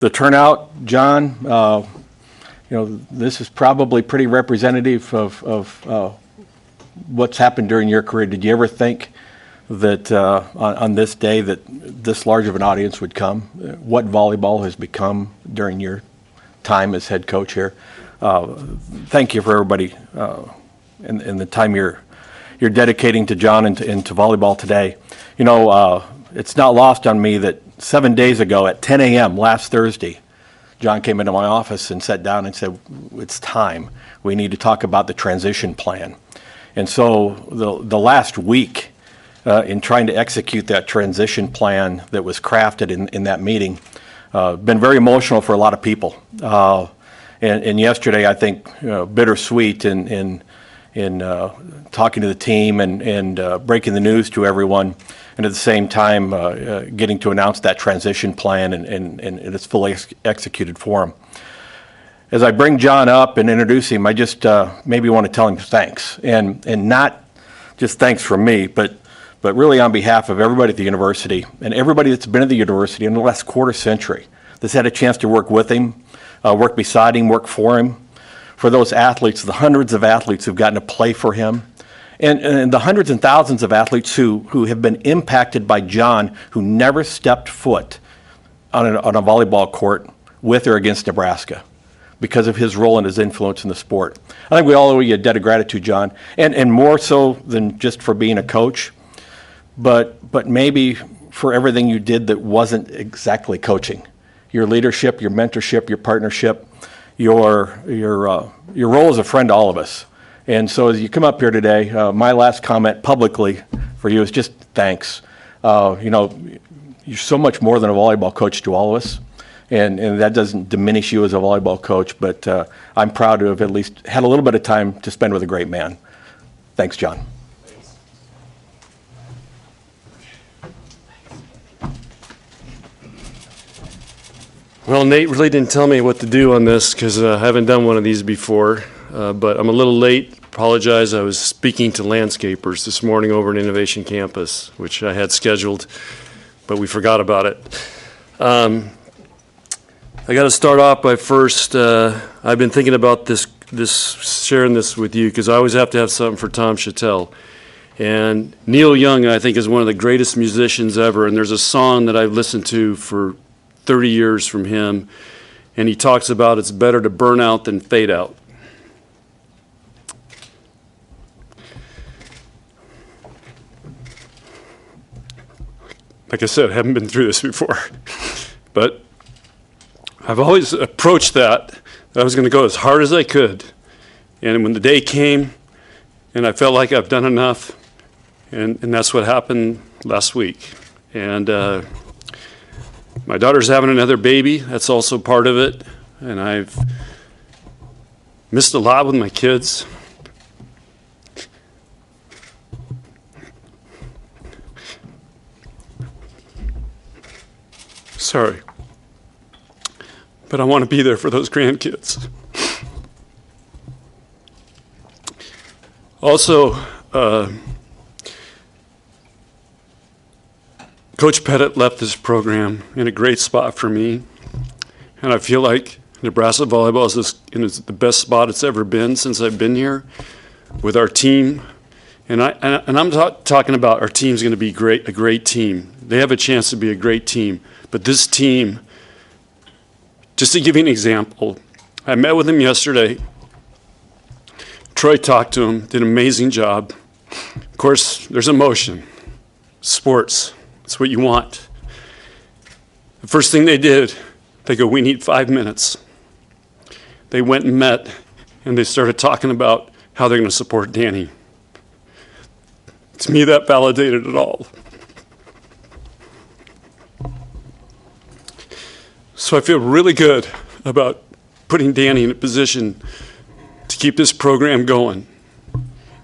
The turnout, John, this is probably pretty representative of what's happened during your career. Did you ever think that on this day that this large of an audience would come? What volleyball has become during your time as head coach here? Thank you for everybody and the time you're dedicating to John and to volleyball today. It's not lost on me that 7 days ago at 10 a.m. last Thursday, John came into my office and sat down and said, "It's time. We need to talk about the transition plan." And so the last week in trying to execute that transition plan that was crafted in that meeting, been very emotional for a lot of people. And yesterday, I think, bittersweet in talking to the team and breaking the news to everyone, and at the same time getting to announce that transition plan and its fully executed form. As I bring John up and introduce him, I just maybe want to tell him thanks, and not just thanks from me, but really on behalf of everybody at the university and everybody that's been at the university in the last quarter century that's had a chance to work with him, work beside him, work for him, for those athletes, the hundreds of athletes who've gotten to play for him, and the hundreds and thousands of athletes who have been impacted by John, who never stepped foot on a volleyball court with or against Nebraska because of his role and his influence in the sport. I think we all owe you a debt of gratitude, John, and more so than just for being a coach, but maybe for everything you did that wasn't exactly coaching. Your leadership, your mentorship, your partnership, your role as a friend to all of us. And so as you come up here today, my last comment publicly for you is just thanks. You're so much more than a volleyball coach to all of us, and that doesn't diminish you as a volleyball coach, but I'm proud to have at least had a little bit of time to spend with a great man. Thanks, John. Well, Nate really didn't tell me what to do on this because I haven't done one of these before, but I'm a little late. Apologize. I was speaking to landscapers this morning over at Innovation Campus, which I had scheduled, but we forgot about it. I got to start off by first, I've been thinking about this sharing this with you because I always have to have something for Tom Chattel. And Neil Young, I think, is one of the greatest musicians ever, and there's a song that I've listened to for 30 years from him, and he talks about it's better to burn out than fade out. Like I said, I haven't been through this before, but I've always approached that I was going to go as hard as I could, and when the day came and I felt like I've done enough, and that's what happened last week. And my daughter's having another baby. That's also part of it. And I've missed a lot with my kids. Sorry. But I want to be there for those grandkids. Also, Coach Pettit left this program in a great spot for me, and I feel like Nebraska Volleyball is in the best spot it's ever been since I've been here with our team. And I'm talking about our team's going to be a great team. They have a chance to be a great team. But this team, just to give you an example, I met with him yesterday. Troy talked to him, did an amazing job. Of course, there's emotion. Sports. That's what you want. The first thing they did, they go, "We need 5 minutes." They went and met, and they started talking about how they're going to support Dani. To me, that validated it all. So I feel really good about putting Dani in a position to keep this program going.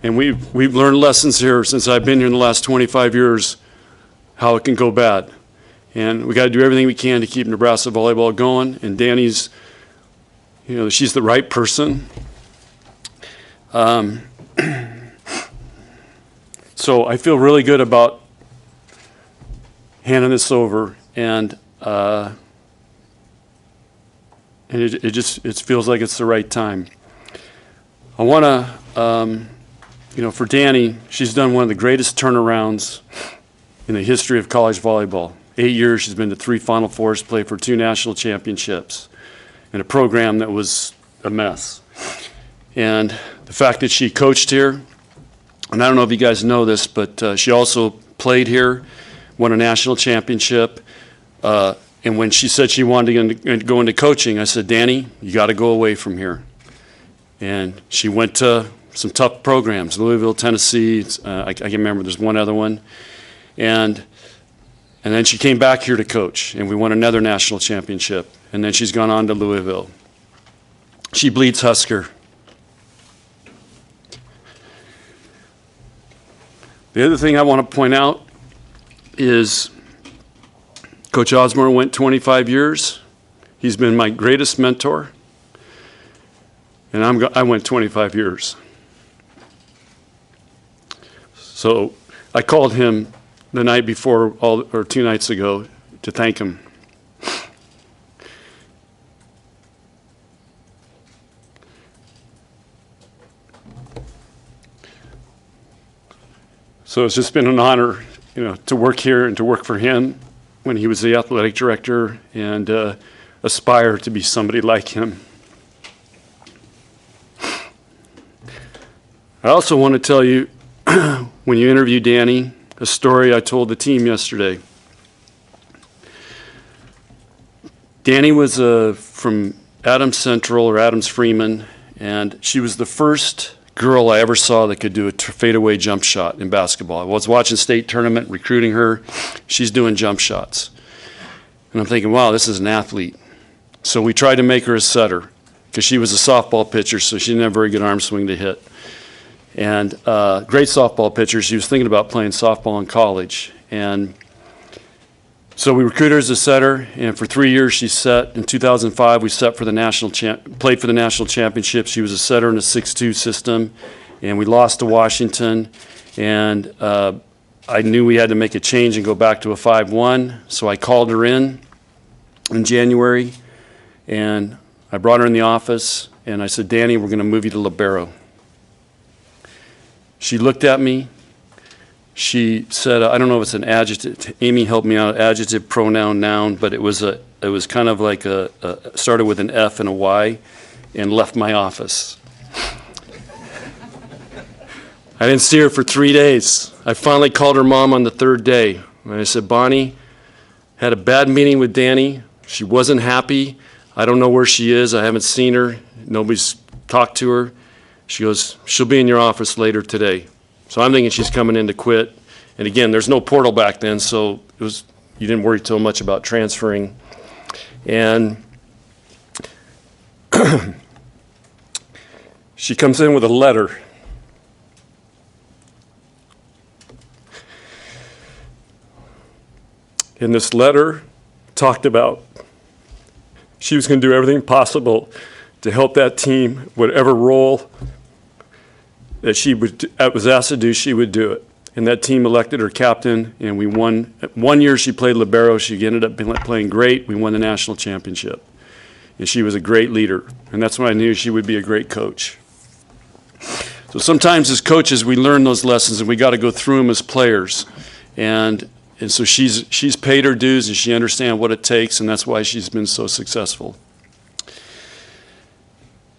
And we've learned lessons here since I've been here in the last 25 years, how it can go bad. And we got to do everything we can to keep Nebraska volleyball going. And Dani's, she's the right person. So I feel really good about handing this over. And and it feels like it's the right time. I want to, for Dani, she's done one of the greatest turnarounds in the history of college volleyball. 8 years, she's been to 3 Final Fours, played for 2 national championships, in a program that was a mess. And the fact that she coached here, and I don't know if you guys know this, but she also played here, won a national championship. And when she said she wanted to go into coaching, I said, Dani, you got to go away from here. And she went to some tough programs, Louisville, Tennessee. I can remember there's one other one. And then she came back here to coach, and we won another national championship. And then she's gone on to Louisville. She bleeds Husker. The other thing I want to point out is Coach Osborne went 25 years. He's been my greatest mentor. And I went 25 years. So I called him the night before, or 2 nights ago, to thank him. So it's just been an honor, to work here and to work for him when he was the athletic director, and aspire to be somebody like him. I also want to tell you, when you interview Dani, a story I told the team yesterday. Dani was from Adams Central, or Adams Freeman, and she was the first girl I ever saw that could do a fadeaway jump shot in basketball. I was watching state tournament, recruiting her. She's doing jump shots. And I'm thinking, wow, this is an athlete. So we tried to make her a setter, because she was a softball pitcher, so she didn't have very good arm swing to hit. And great softball pitcher. She was thinking about playing softball in college. And so we recruited her as a setter, and for 3 years she set. In 2005, we set for the played for the national championship. She was a setter in a 6-2 system, and we lost to Washington. And I knew we had to make a change and go back to a 5-1, so I called her in January, and I brought her in the office, and I said, Dani, we're going to move you to libero. She looked at me. She said, I don't know if it's an adjective. Amy helped me out, adjective, pronoun, noun, but it was kind of like started with an F and a Y, and left my office. I didn't see her for 3 days. I finally called her mom on the 3rd day. And I said, Bonnie, had a bad meeting with Dani. She wasn't happy. I don't know where she is. I haven't seen her. Nobody's talked to her. She goes, she'll be in your office later today. So I'm thinking she's coming in to quit. And again, there's no portal back then, so you didn't worry too much about transferring. And she comes in with a letter. And this letter talked about she was going to do everything possible to help that team, whatever role that she was asked to do, she would do it. And that team elected her captain, and we won. 1 year she played libero. She ended up playing great. We won the national championship. And she was a great leader. And that's when I knew she would be a great coach. So sometimes as coaches, we learn those lessons, and we got to go through them as players. And so she's paid her dues, and she understands what it takes, and that's why she's been so successful.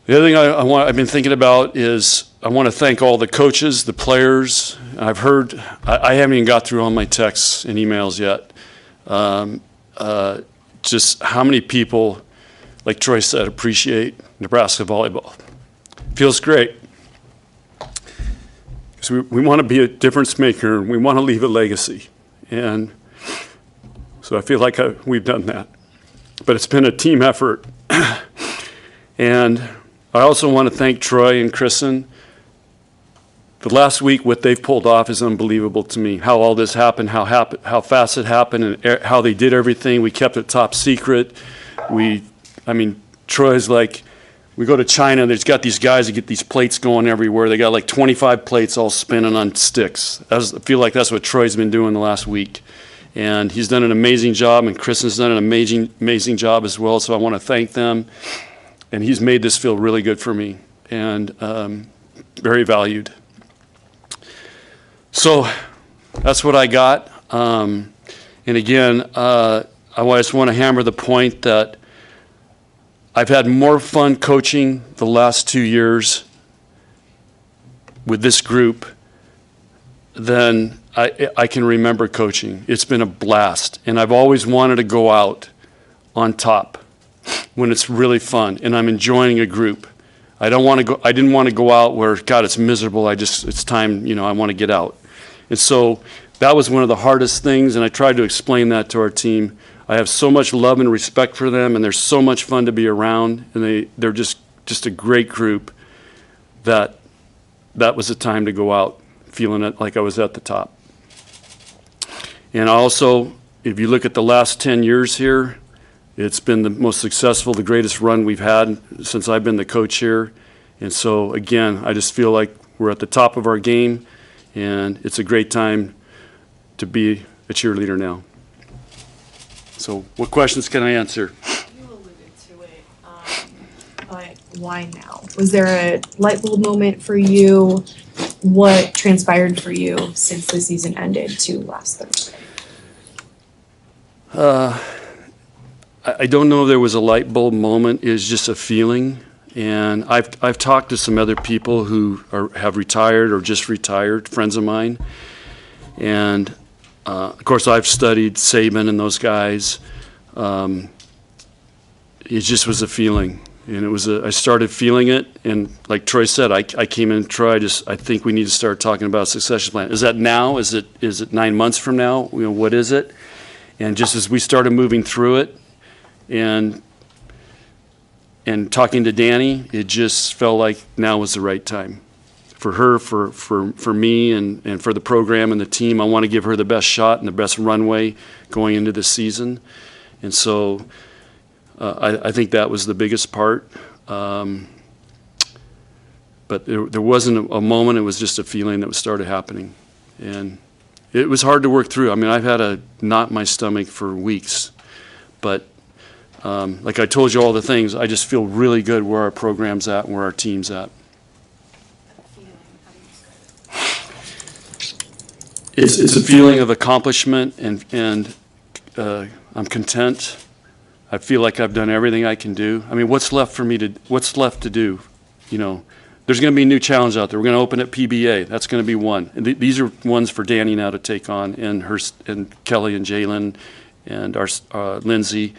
The other thing I've been thinking about is I want to thank all the coaches, the players. I've heard, I haven't even got through all my texts and emails yet. Just how many people, like Troy said, appreciate Nebraska volleyball. Feels great. Because we want to be a difference maker, and we want to leave a legacy. And so I feel like we've done that. But it's been a team effort. And I also want to thank Troy and Kristen. The last week, what they've pulled off is unbelievable to me. How all this happened, how fast it happened, and how they did everything. We kept it top secret. Troy's like, we go to China, there's got these guys that get these plates going everywhere. They got like 25 plates all spinning on sticks. I feel like that's what Troy's been doing the last week. And he's done an amazing job, and Chris has done an amazing job as well, so I want to thank them. And he's made this feel really good for me, and very valued. So that's what I got. And again, I just want to hammer the point that I've had more fun coaching the last 2 years with this group than I can remember coaching. It's been a blast, and I've always wanted to go out on top when it's really fun and I'm enjoying a group. I didn't want to go out where, God, it's miserable. It's time, I want to get out. And so that was one of the hardest things, and I tried to explain that to our team. I have so much love and respect for them, and they're so much fun to be around, and they're just a great group that was the time to go out feeling it like I was at the top. And also, if you look at the last 10 years here, it's been the most successful, the greatest run we've had since I've been the coach here. And so, again, I just feel like we're at the top of our game, and it's a great time to be a cheerleader now. So what questions can I answer? You alluded to it, but why now? Was there a light bulb moment for you? What transpired for you since the season ended to last Thursday? I don't know if there was a light bulb moment. It was just a feeling. And I've talked to some other people who have retired or just retired, friends of mine. And, of course, I've studied Saban and those guys. It just was a feeling. And I started feeling it. And like Troy said, I came in, Troy, I think we need to start talking about a succession plan. Is that now? Is it 9 months from now? What is it? And just as we started moving through it and talking to Dani, it just felt like now was the right time for her, for me, and for the program and the team. I want to give her the best shot and the best runway going into this season. And so I think that was the biggest part. But there wasn't a moment. It was just a feeling that started happening. And it was hard to work through. I mean, I've had a knot in my stomach for weeks. But like I told you all the things, I just feel really good where our program's at and where our team's at. It's a feeling of accomplishment, and I'm content. I feel like I've done everything I can do. I mean, what's left to do? There's going to be a new challenge out there. We're going to open at PBA. That's going to be one. And these are ones for Dani now to take on, and Kelly and Jalen and our Lindsay.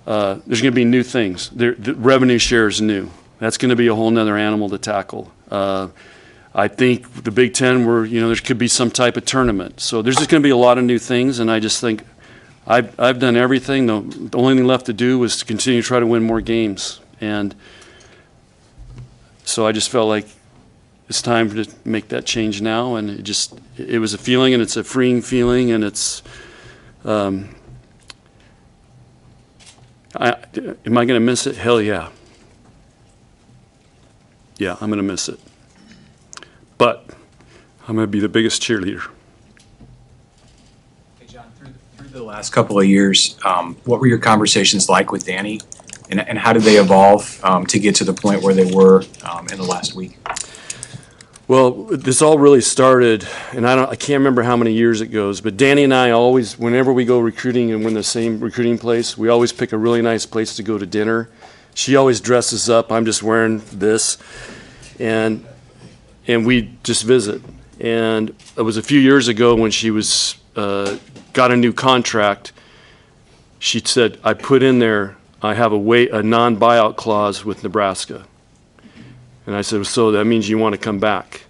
There's going to be new things. The revenue share is new. That's going to be a whole nother animal to tackle. I think the Big Ten, there could be some type of tournament. So there's just going to be a lot of new things, and I just think I've done everything. The only thing left to do was to continue to try to win more games. And so I just felt like it's time to make that change now, and it was a feeling, and it's a freeing feeling, and it's am I going to miss it? Hell yeah. Yeah, I'm going to miss it. But I'm going to be the biggest cheerleader. Hey, John, through the last couple of years, what were your conversations like with Dani, and how did they evolve to get to the point where they were in the last week? Well, this all really started, and I can't remember how many years it goes, but Dani and I always, whenever we go recruiting and we're in the same recruiting place, we always pick a really nice place to go to dinner. She always dresses up. I'm just wearing this, and we just visit. And it was a few years ago when she was got a new contract. She said, I put in there, I have a non-buyout clause with Nebraska. And I said, so that means you want to come back?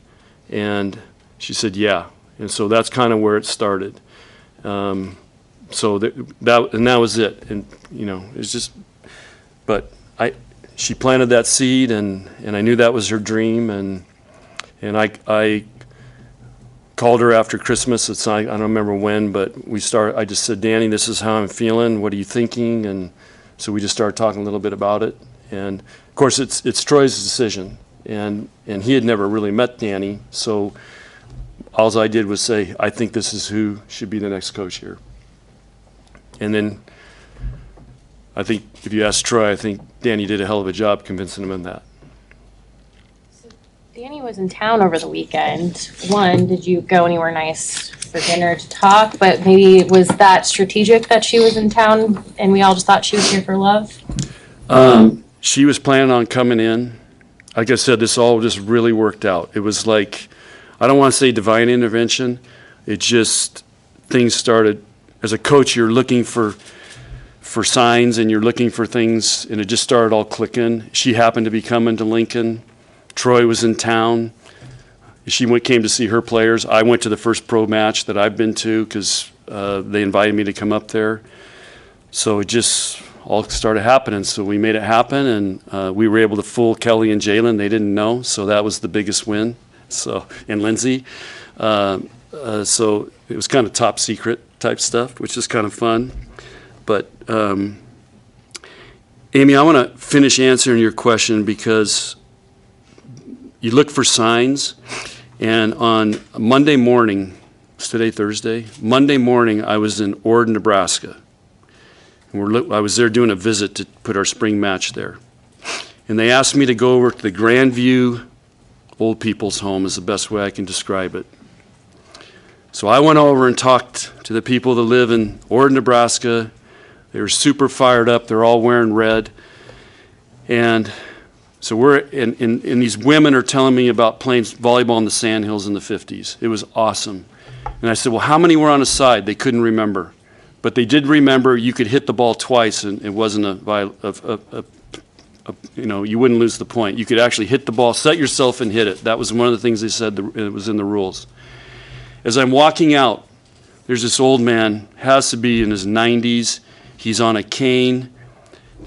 And she said, yeah. And so that's kind of where it started. So that was it. And it's just, but she planted that seed, and I knew that was her dream, and I called her after Christmas. I don't remember when, but I just said, Dani, this is how I'm feeling. What are you thinking? And so we just started talking a little bit about it. And of course, it's Troy's decision, and he had never really met Dani. So all I did was say, I think this is who should be the next coach here. And then I think if you ask Troy, I think Dani did a hell of a job convincing him of that. Dani was in town over the weekend. One, did you go anywhere nice for dinner to talk? But maybe was that strategic that she was in town and we all just thought she was here for love? She was planning on coming in. Like I said, this all just really worked out. It was like, I don't want to say divine intervention. It just, things started. As a coach, you're looking for signs and you're looking for things, and it just started all clicking. She happened to be coming to Lincoln. Troy was in town. She came to see her players. I went to the first pro match that I've been to because they invited me to come up there. So it just all started happening. So we made it happen, and we were able to fool Kelly and Jalen. They didn't know, so that was the biggest win. So, and Lindsay. So it was kind of top secret type stuff, which is kind of fun. But Amy, I want to finish answering your question because you look for signs, and on Monday morning, it's today Thursday, Monday morning I was in Ord, Nebraska. And I was there doing a visit to put our spring match there. And they asked me to go over to the Grandview Old People's Home is the best way I can describe it. So I went over and talked to the people that live in Ord, Nebraska. They were super fired up. They're all wearing red. And so and these women are telling me about playing volleyball in the Sandhills in the 50s. It was awesome. And I said, well, how many were on a side? They couldn't remember. But they did remember you could hit the ball twice and it wasn't you wouldn't lose the point. You could actually hit the ball, set yourself and hit it. That was one of the things they said it was in the rules. As I'm walking out, there's this old man, has to be in his 90s. He's on a cane,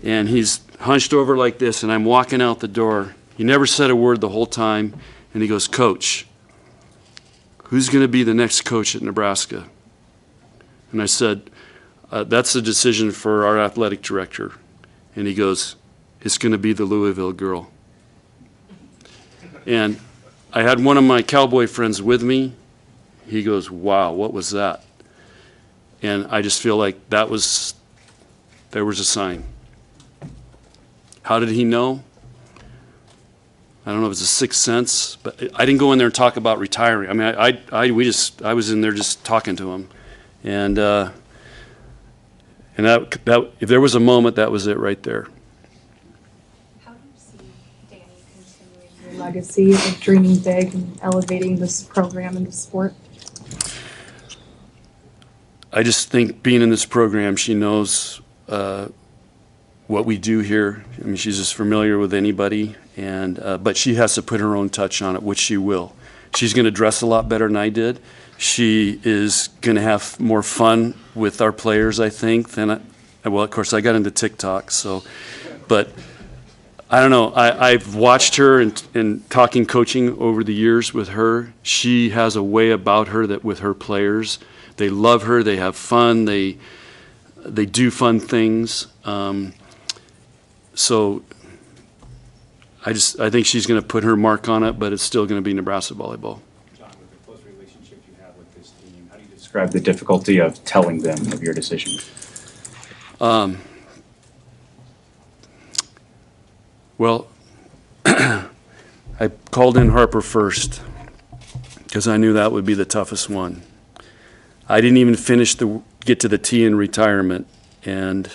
and he's hunched over like this, and I'm walking out the door. He never said a word the whole time, and he goes, Coach, who's going to be the next coach at Nebraska? And I said, that's a decision for our athletic director. And he goes, it's going to be the Louisville girl. And I had one of my cowboy friends with me. He goes, wow, what was that? And I just feel like there was a sign. How did he know? I don't know if it's a sixth sense, but I didn't go in there and talk about retiring. I mean, I was in there just talking to him. And that if there was a moment, that was it right there. How do you see Dani continuing your legacy of dreaming big and elevating this program and the sport? I just think being in this program, she knows what we do here. I mean, she's as familiar with anybody, but she has to put her own touch on it, which she will. She's going to dress a lot better than I did. She is going to have more fun with our players, I think, well, of course, I got into TikTok, but I don't know. I've watched her and talking coaching over the years with her. She has a way about her that with her players, they love her, they have fun, they do fun things. So I think she's going to put her mark on it, but it's still going to be Nebraska volleyball. John, with the close relationship you have with this team, how do you describe the difficulty of telling them of your decision? Well, I called in Harper first because I knew that would be the toughest one. I didn't even get to the T in retirement, and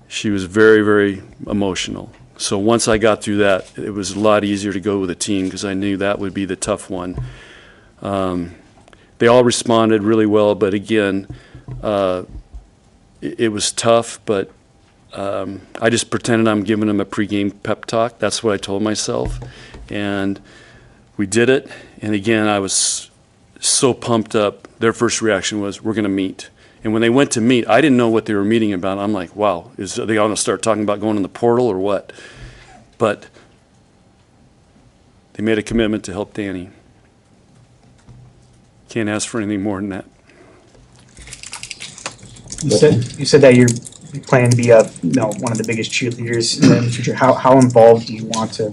she was very, very emotional. So once I got through that, it was a lot easier to go with a team because I knew that would be the tough one. They all responded really well, but again, it was tough, but I just pretended I'm giving them a pregame pep talk. That's what I told myself. And we did it. And again, I was so pumped up. Their first reaction was, we're going to meet. And when they went to meet, I didn't know what they were meeting about. I'm like, wow, are they going to start talking about going in the portal or what? But they made a commitment to help Dani. Can't ask for anything more than that. You said that you plan to be one of the biggest cheerleaders in the future. How involved do you want to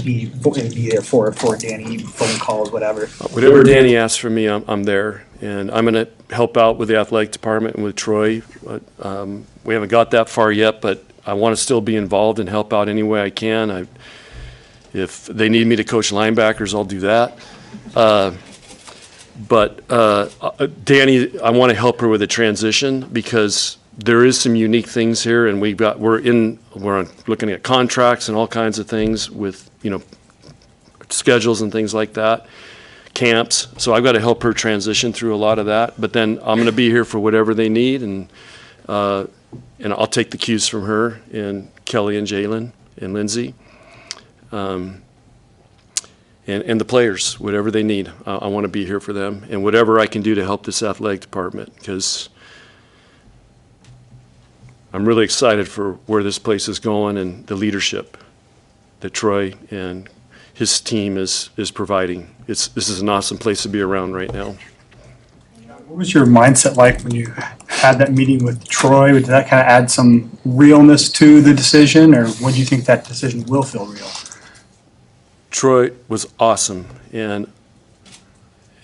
be there for Dani, phone calls, whatever? Whatever Dani asks from me, I'm there, and I'm gonna help out with the athletic department and with Troy. We haven't got that far yet, but I want to still be involved and help out any way I can. If they need me to coach linebackers, I'll do that. But Dani, I want to help her with the transition because there is some unique things here, and we're looking at contracts and all kinds of things with, schedules and things like that, camps. So I've got to help her transition through a lot of that. But then I'm going to be here for whatever they need, and I'll take the cues from her and Kelly and Jalen and Lindsay. And the players, whatever they need. I want to be here for them, and whatever I can do to help this athletic department, because I'm really excited for where this place is going and the leadership that Troy and his team is providing. This is an awesome place to be around right now. What was your mindset like when you had that meeting with Troy? Did that kind of add some realness to the decision, or when do you think that decision will feel real? Troy was awesome, and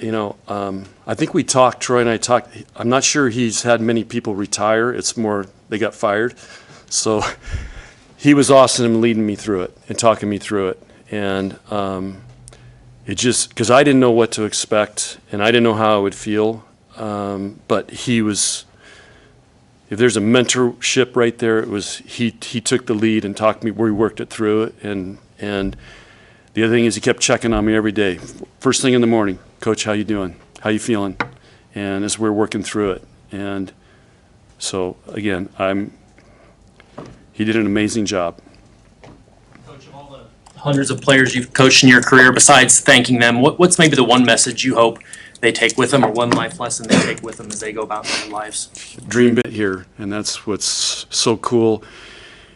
I think we talked. Troy and I talked. I'm not sure he's had many people retire. It's more they got fired. So he was awesome in leading me through it and talking me through it, and it just because I didn't know what to expect and I didn't know how I would feel, but he was. If there's a mentorship right there, it was he took the lead and talked me. We worked it through it, and. The other thing is he kept checking on me every day. First thing in the morning, Coach, how you doing? How you feeling? And as we're working through it. And so, again, he did an amazing job. Coach, of all the hundreds of players you've coached in your career, besides thanking them, what's maybe the one message you hope they take with them, or one life lesson they take with them as they go about their lives? Dream big here, and that's what's so cool.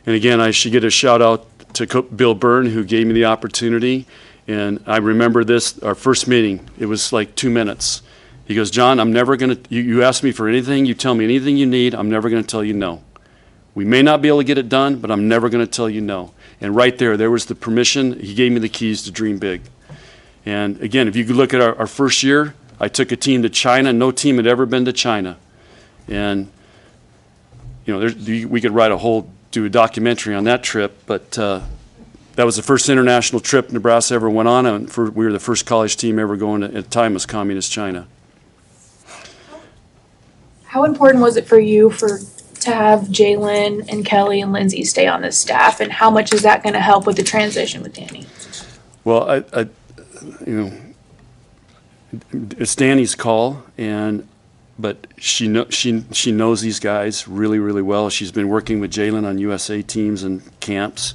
And again, I should get a shout out to Bill Byrne, who gave me the opportunity. And I remember this, our first meeting, it was like 2 minutes. He goes, John, I'm never going to, you ask me for anything, you tell me anything you need, I'm never going to tell you no. We may not be able to get it done, but I'm never going to tell you no. And right there was the permission. He gave me the keys to dream big. And again, if you could look at our first year, I took a team to China. No team had ever been to China. And, we could do a documentary on that trip, but that was the first international trip Nebraska ever went on, and we were the first college team ever going to, at the time, was communist China. How important was it for you to have Jalen and Kelly and Lindsay stay on this staff, and how much is that going to help with the transition with Dani? Well, it's Dani's call, but she knows these guys really, really well. She's been working with Jalen on USA teams and camps,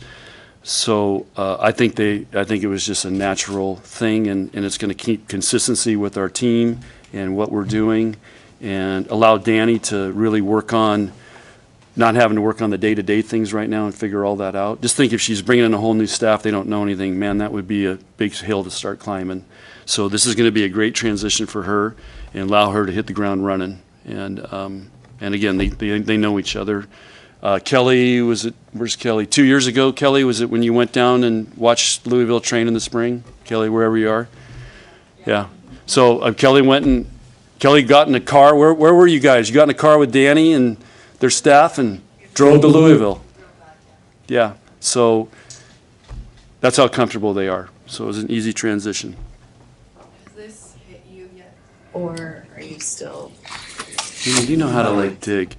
so I think it was just a natural thing, and it's going to keep consistency with our team and what we're doing, and allow Dani to really work on not having to work on the day-to-day things right now and figure all that out. Just think if she's bringing in a whole new staff, they don't know anything, man, that would be a big hill to start climbing. So this is going to be a great transition for her and allow her to hit the ground running. And again, they know each other. Kelly, where's Kelly? 2 years ago, Kelly, was it when you went down and watched Louisville train in the spring? Kelly, wherever you are? Yeah. So Kelly got in a car. Where were you guys? You got in a car with Dani and their staff and drove to Louisville. Yeah. So that's how comfortable they are. So it was an easy transition. Has this hit you yet, or are you still? You know how to dig.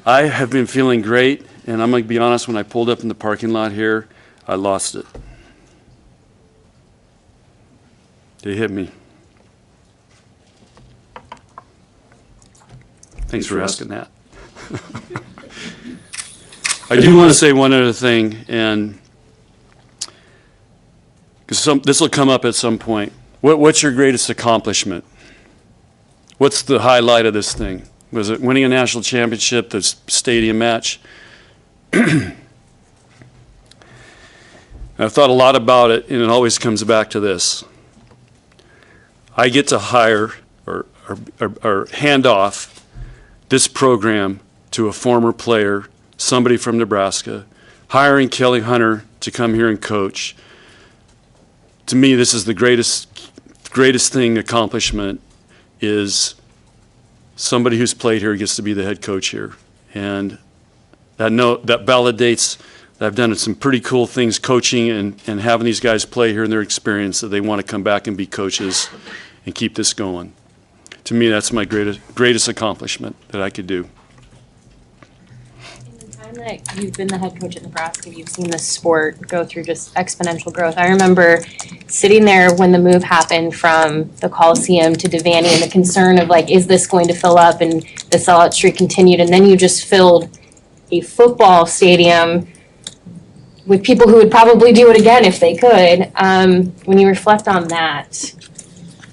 I have been feeling great, and I'm going to be honest, when I pulled up in the parking lot here, I lost it. They hit me. Thanks for asking that. I do want to say one other thing, and because this will come up at some point. What's your greatest accomplishment? What's the highlight of this thing? Was it winning a national championship, the stadium match? I've thought a lot about it, and it always comes back to this. I get to hire or hand off this program to a former player, somebody from Nebraska, hiring Kelly Hunter to come here and coach. To me, this is the greatest accomplishment is somebody who's played here gets to be the head coach here. And that validates that I've done some pretty cool things coaching and having these guys play here in their experience, that they want to come back and be coaches and keep this going. To me, that's my greatest accomplishment that I could do. In the time that you've been the head coach at Nebraska, you've seen this sport go through just exponential growth. I remember sitting there when the move happened from the Coliseum to Devaney and the concern of like, is this going to fill up, and the sellout streak continued, and then you just filled a football stadium with people who would probably do it again if they could. When you reflect on that,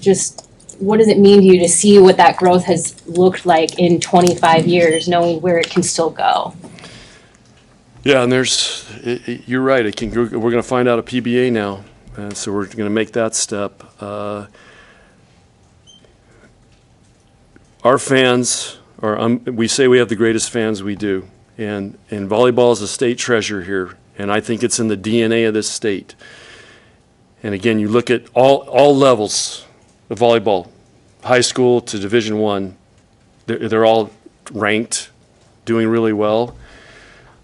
just what does it mean to you to see what that growth has looked like in 25 years, knowing where it can still go? Yeah, and you're right. We're going to find out a PBA now, and so we're going to make that step. Our fans we say we have the greatest fans, we do, and volleyball is a state treasure here, and I think it's in the DNA of this state. And again, you look at all levels of volleyball, high school to Division I, they're all ranked, doing really well.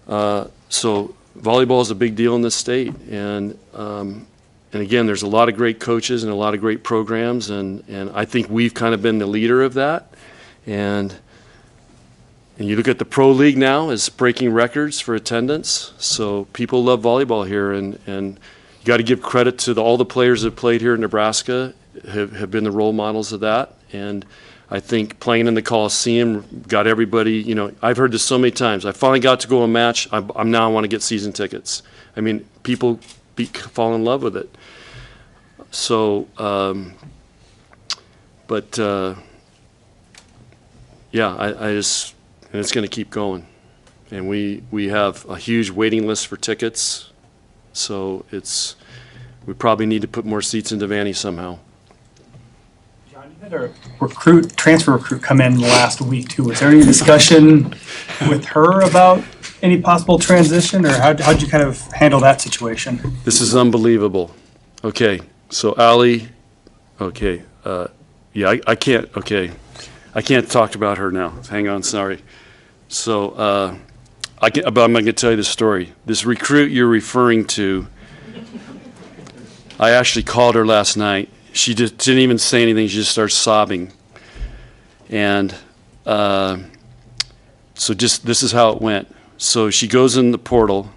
So volleyball is a big deal in this state, and again, there's a lot of great coaches and a lot of great programs, and I think we've kind of been the leader of that. And you look at the pro league now is breaking records for attendance, so people love volleyball here, and you got to give credit to all the players that played here in Nebraska have been the role models of that. And I think playing in the Coliseum got everybody, I've heard this so many times. I finally got to go to a match. I want to get season tickets. I mean, people fall in love with it. So, and it's going to keep going. And we have a huge waiting list for tickets. So we probably need to put more seats in Devaney somehow. John, you had a transfer recruit come in the last week too. Was there any discussion with her about any possible transition, or how'd you kind of handle that situation? This is unbelievable. Okay, so Allie, okay, I can't talk about her now. Hang on, sorry. So, but I'm going to tell you the story. This recruit you're referring to, I actually called her last night. She just didn't even say anything. She just started sobbing. And so this is how it went. So she goes in the portal.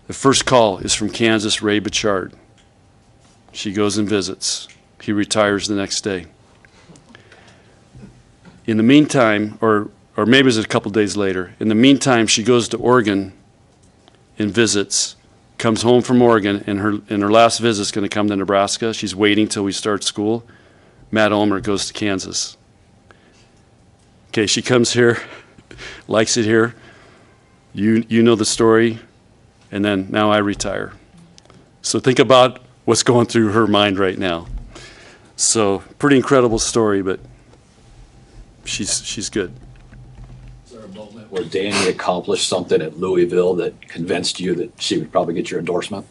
The first call is from Kansas, Ray Bichard. She goes and visits. He retires the next day. In the meantime, or maybe it was a couple days later, in the meantime, she goes to Oregon and visits, comes home from Oregon, and her last visit is going to come to Nebraska. She's waiting till we start school. Matt Ulmer goes to Kansas. Okay, she comes here, likes it here. You know the story, and then now I retire. So think about what's going through her mind right now. So pretty incredible story, but she's good. Is there a moment where Dani accomplished something at Louisville that convinced you that she would probably get your endorsement?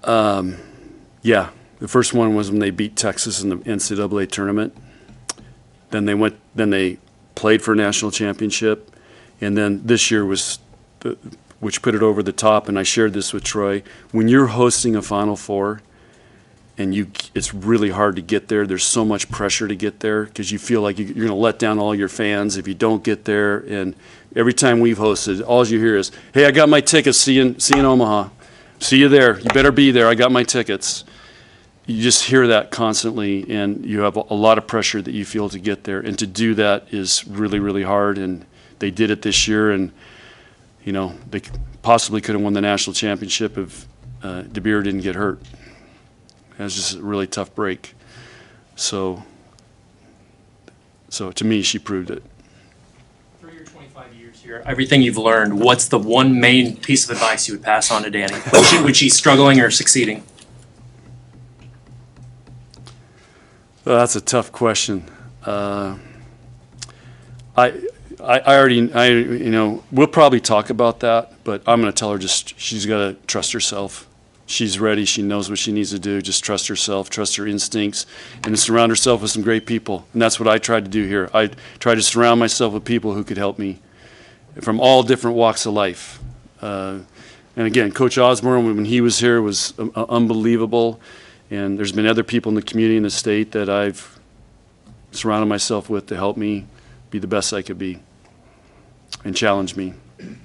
Yeah, the first one was when they beat Texas in the NCAA tournament. Then they played for a national championship, and then this year was which put it over the top. And I shared this with Troy. When you're hosting a Final Four, and it's really hard to get there. There's so much pressure to get there because you feel like you're going to let down all your fans if you don't get there. And every time we've hosted, all you hear is, "Hey, I got my tickets. See you in Omaha. See you there. You better be there. I got my tickets." You just hear that constantly, and you have a lot of pressure that you feel to get there. And to do that is really, really hard. And they did it this year, and they possibly could have won the national championship if DeBeer didn't get hurt. It was just a really tough break. So to me, she proved it. For your 25 years here, everything you've learned, what's the one main piece of advice you would pass on to Dani? When she's struggling or succeeding? Well, that's a tough question. I already, we'll probably talk about that, but I'm going to tell her she's got to trust herself. she's ready. She knows what she needs to do. Just trust herself, trust her instincts, and surround herself with some great people. And that's what I tried to do here. I tried to surround myself with people who could help me from all different walks of life. And again, Coach Osborne, when he was here, was unbelievable. And there's been other people in the community and the state that I've surrounded myself with to help me be the best I could be and challenge me. Time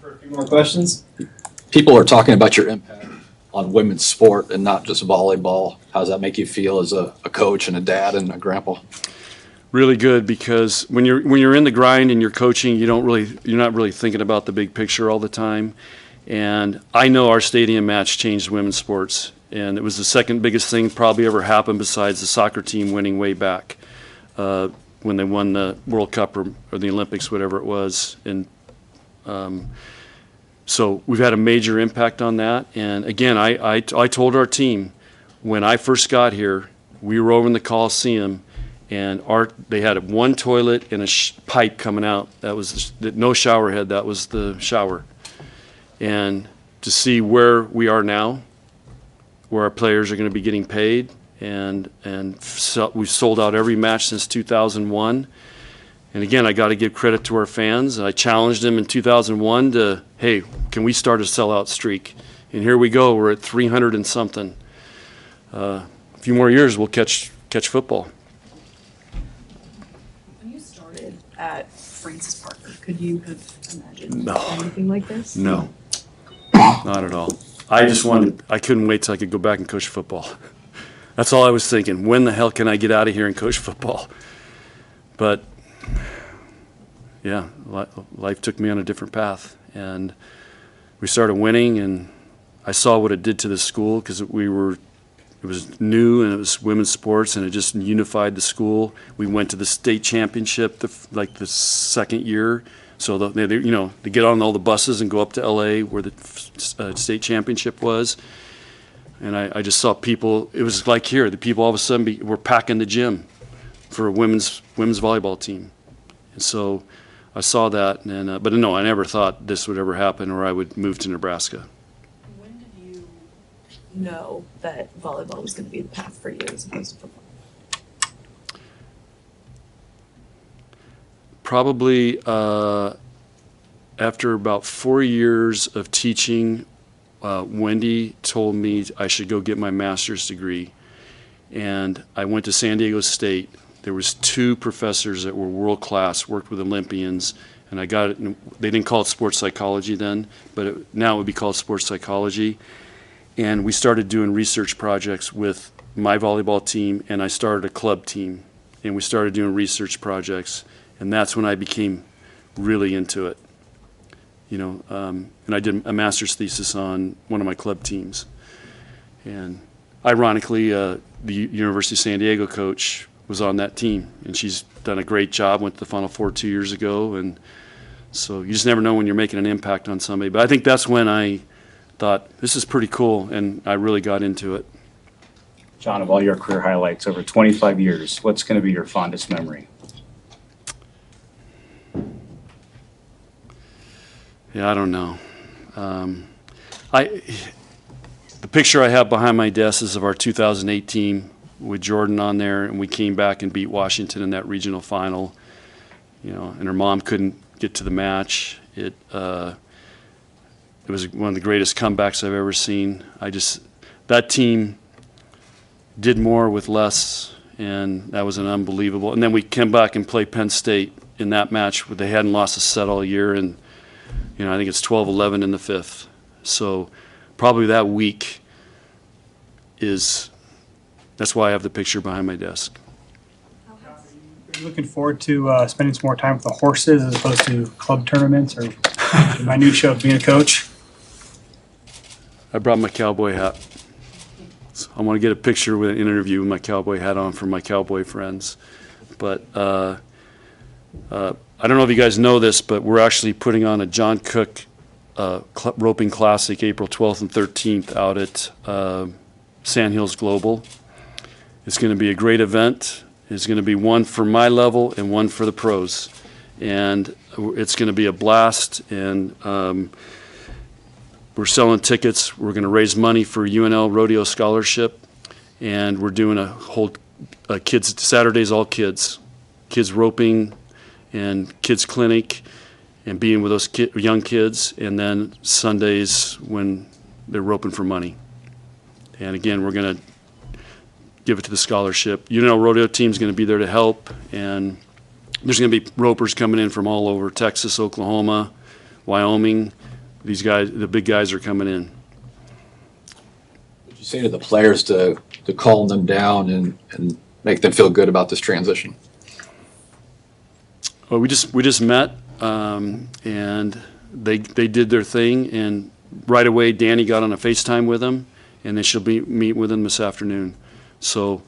for a few more questions? People are talking about your impact on women's sport and not just volleyball. How does that make you feel as a coach and a dad and a grandpa? Really good, because when you're in the grind and you're coaching, you're not really thinking about the big picture all the time. And I know our stadium match changed women's sports, and it was the second biggest thing probably ever happened besides the soccer team winning way back when they won the World Cup or the Olympics, whatever it was. And so we've had a major impact on that. And again, I told our team when I first got here, we were over in the Coliseum, and they had one toilet and a pipe coming out. That was no shower head. That was the shower. And to see where we are now, where our players are going to be getting paid, and we've sold out every match since 2001. And again, I got to give credit to our fans. I challenged them in 2001 to, hey, can we start a sellout streak? And here we go. We're at 300 and something. A few more years, we'll catch football. When you started at Francis Parker, could you have imagined No. anything like this? No, not at all. I couldn't wait till I could go back and coach football. That's all I was thinking. When the hell can I get out of here and coach football? But yeah, life took me on a different path, and we started winning, and I saw what it did to the school, because it was new, and it was women's sports, and it just unified the school. We went to the state championship the second year, so they get on all the buses and go up to LA where the state championship was. And I just saw people. It was like here, the people all of a sudden were packing the gym for a women's volleyball team, and so I saw that. And but no, I never thought this would ever happen, or I would move to Nebraska. When did you know that volleyball was going to be the path for you as opposed to football? Probably after about 4 years of teaching, Wendy told me I should go get my master's degree. And I went to San Diego State. There was 2 professors that were world class, worked with Olympians, and I got it. They didn't call it sports psychology then, but now it would be called sports psychology. And we started doing research projects with my volleyball team, and I started a club team, and we started doing research projects, and that's when I became really into it. And I did a master's thesis on one of my club teams. And ironically, the University of San Diego coach was on that team, and she's done a great job, went to the Final Four 2 years ago. And so you just never know when you're making an impact on somebody. But I think that's when I thought, this is pretty cool, and I really got into it. John, of all your career highlights over 25 years, what's going to be your fondest memory? Yeah, I don't know. The picture I have behind my desk is of our 2008 team with Jordan on there, and we came back and beat Washington in that regional final. And her mom couldn't get to the match. It was one of the greatest comebacks I've ever seen. That team did more with less, and that was an unbelievable. And then we came back and played Penn State in that match where they hadn't lost a set all year, and I think it's 12-11 in the 5th. So probably that week that's why I have the picture behind my desk. Are you looking forward to spending some more time with the horses as opposed to club tournaments or the minutia of being a coach? I brought my cowboy hat. So I want to get a picture with an interview with my cowboy hat on for my cowboy friends. But I don't know if you guys know this, but we're actually putting on a John Cook roping classic April 12th and 13th out at Sandhills Global. It's going to be a great event. It's going to be one for my level and one for the pros. And it's going to be a blast. And we're selling tickets. We're going to raise money for UNL Rodeo Scholarship, and we're doing a whole kids Saturdays, all kids roping and kids clinic, and being with those young kids, and then Sundays when they're roping for money. And again, we're going to give it to the scholarship. UNL Rodeo team's going to be there to help, and there's going to be ropers coming in from all over, Texas, Oklahoma, Wyoming. These guys, the big guys are coming in. Would you say to the players to calm them down and make them feel good about this transition? Well, we just met, and they did their thing, and right away Dani got on a FaceTime with them, and then she'll be meet with them this afternoon. So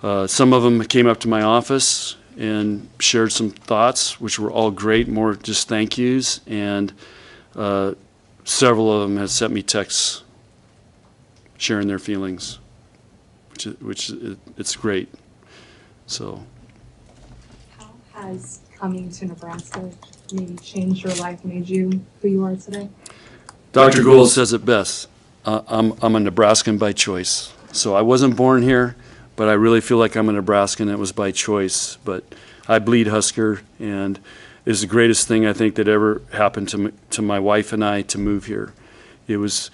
some of them came up to my office and shared some thoughts, which were all great, more just thank yous, and several of them have sent me texts sharing their feelings, which it's great. So. How has coming to Nebraska maybe changed your life, made you who you are today? Dr. Gould says it best. I'm a Nebraskan by choice. So I wasn't born here, but I really feel like I'm a Nebraskan. It was by choice. But I bleed Husker, and it's the greatest thing I think that ever happened to my wife and I to move here. It was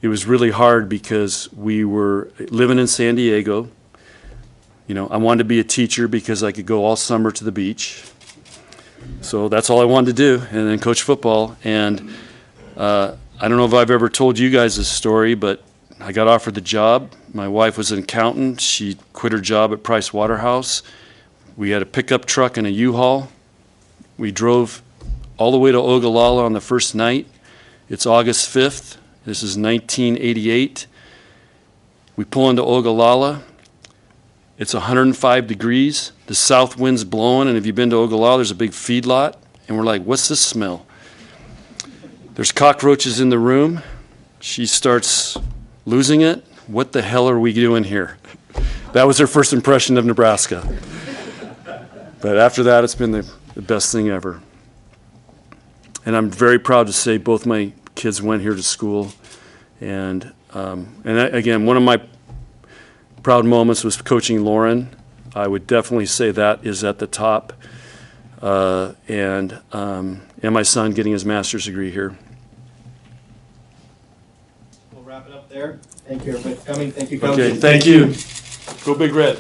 really hard because we were living in San Diego. You know, I wanted to be a teacher because I could go all summer to the beach. So that's all I wanted to do, and then coach football. And I don't know if I've ever told you guys this story, but I got offered the job. My wife was an accountant. She quit her job at Price Waterhouse. We had a pickup truck and a U-Haul. We drove all the way to Ogallala on the first night. It's August 5th. This is 1988. We pull into Ogallala. It's 105 degrees. The south wind's blowing, and if you've been to Ogallala, there's a big feedlot. And we're like, what's this smell? There's cockroaches in the room. She starts losing it. What the hell are we doing here? That was her first impression of Nebraska. But after that, it's been the best thing ever. And I'm very proud to say both my kids went here to school. And again, one of my proud moments was coaching Lauren. I would definitely say that is at the top. And my son getting his master's degree here. We'll wrap it up there. Thank you, everybody, for coming. Thank you, Coach. Okay, thank you. Go Big Red.